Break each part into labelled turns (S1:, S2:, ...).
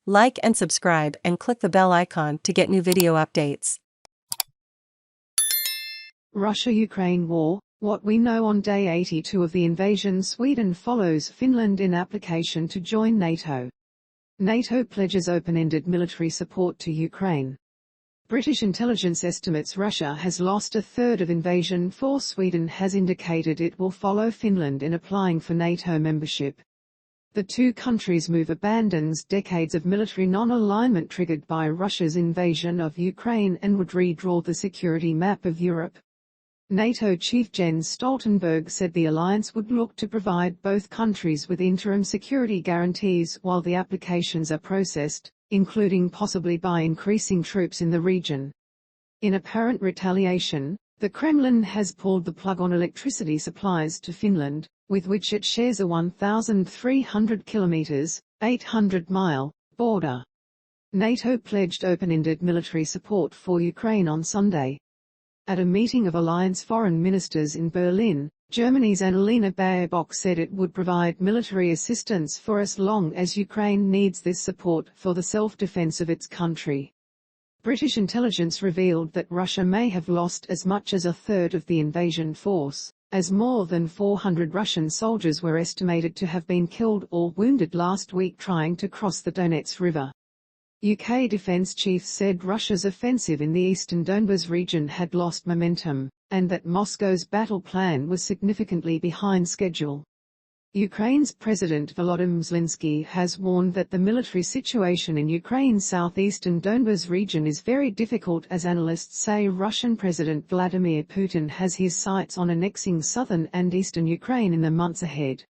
S1: Like and subscribe and click the bell icon to get new video updates.
S2: Russia-Ukraine war, what we know on day 82 of the invasion. Sweden follows Finland in application to join NATO. NATO pledges open-ended military support to Ukraine. British intelligence estimates Russia has lost a third of invasion force. Sweden has indicated it will follow Finland in applying for NATO membership. The two countries' move abandons decades of military non-alignment triggered by Russia's invasion of Ukraine and would redraw the security map of Europe. NATO chief Jens Stoltenberg said the alliance would look to provide both countries with interim security guarantees while the applications are processed, including possibly by increasing troops in the region. In apparent retaliation, the Kremlin has pulled the plug on electricity supplies to Finland, with which it shares a 1,300 kilometers, 800-mile, border. NATO pledged open-ended military support for Ukraine on Sunday. At a meeting of alliance foreign ministers in Berlin, Germany's Annalena Baerbock said it would provide military assistance for as long as Ukraine needs this support for the self-defense of its country. British intelligence revealed that Russia may have lost as much as a third of the invasion force, as more than 400 Russian soldiers were estimated to have been killed or wounded last week trying to cross the Donets River. UK defence chiefs said Russia's offensive in the eastern Donbas region had lost momentum, and that Moscow's battle plan was significantly behind schedule. Ukraine's President Volodymyr Zelensky has warned that the military situation in Ukraine's southeastern Donbas region is very difficult as analysts say Russian President Vladimir Putin has his sights on annexing southern and eastern Ukraine in the months ahead.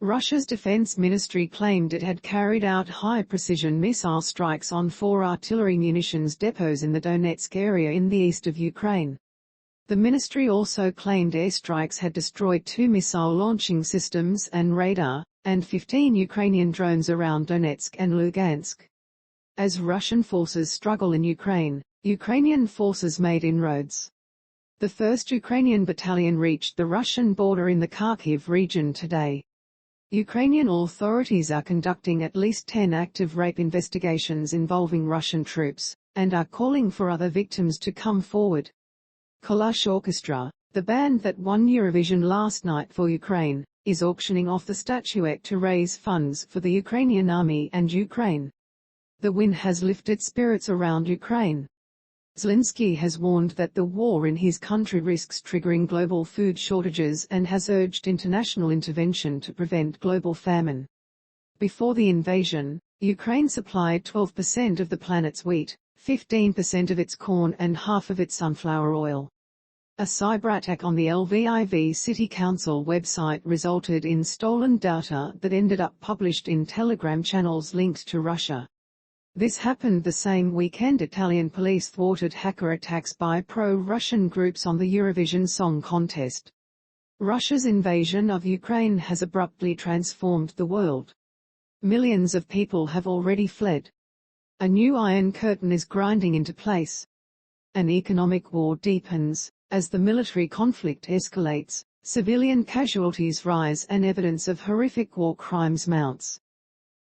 S2: Russia's defense ministry claimed it had carried out high-precision missile strikes on 4 artillery munitions depots in the Donetsk area in the east of Ukraine. The ministry also claimed airstrikes had destroyed 2 missile launching systems and radar, and 15 Ukrainian drones around Donetsk and Lugansk. As Russian forces struggle in Ukraine, Ukrainian forces made inroads. The 1st Ukrainian Battalion reached the Russian border in the Kharkiv region today. Ukrainian authorities are conducting at least 10 active rape investigations involving Russian troops, and are calling for other victims to come forward. Kalash Orchestra, the band that won Eurovision last night for Ukraine, is auctioning off the statuette to raise funds for the Ukrainian army and Ukraine. The win has lifted spirits around Ukraine. Zelensky has warned that the war in his country risks triggering global food shortages and has urged international intervention to prevent global famine. Before the invasion, Ukraine supplied 12% of the planet's wheat, 15% of its corn and half of its sunflower oil. A cyberattack on the Lviv City Council website resulted in stolen data that ended up published in Telegram channels linked to Russia. This happened the same weekend Italian police thwarted hacker attacks by pro-Russian groups on the Eurovision Song Contest. Russia's invasion of Ukraine has abruptly transformed the world. Millions of people have already fled. A new Iron Curtain is grinding into place. An economic war deepens. As the military conflict escalates, civilian casualties rise and evidence of horrific war crimes mounts.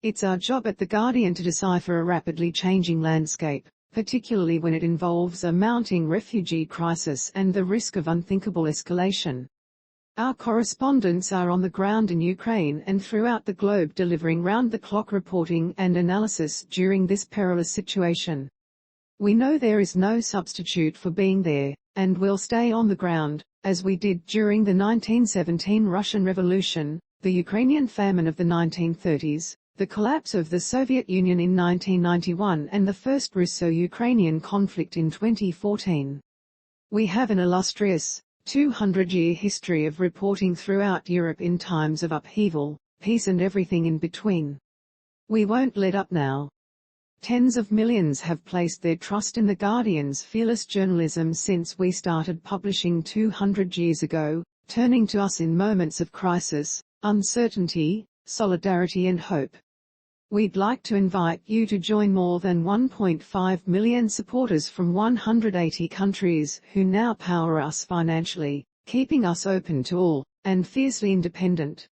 S2: It's our job at The Guardian to decipher a rapidly changing landscape, particularly when it involves a mounting refugee crisis and the risk of unthinkable escalation. Our correspondents are on the ground in Ukraine and throughout the globe delivering round-the-clock reporting and analysis during this perilous situation. We know there is no substitute for being there, and we'll stay on the ground, as we did during the 1917 Russian Revolution, the Ukrainian famine of the 1930s, the collapse of the Soviet Union in 1991 and the first Russo-Ukrainian conflict in 2014. We have an illustrious, 200-year history of reporting throughout Europe in times of upheaval, peace and everything in between. We won't let up now. Tens of millions have placed their trust in The Guardian's fearless journalism since we started publishing 200 years ago, turning to us in moments of crisis, uncertainty, solidarity and hope. We'd like to invite you to join more than 1.5 million supporters from 180 countries who now power us financially, keeping us open to all, and fiercely independent.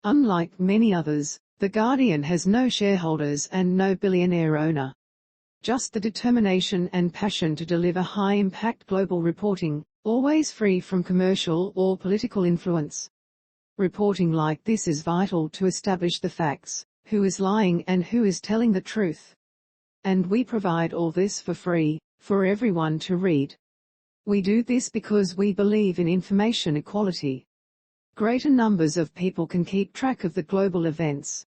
S2: Unlike many others, The Guardian has no shareholders and no billionaire owner. Just the determination and passion to deliver high-impact global reporting, always free from commercial or political influence. Reporting like this is vital to establish the facts, who is lying and who is telling the truth. And we provide all this for free, for everyone to read. We do this because we believe in information equality. Greater numbers of people can keep track of the global events,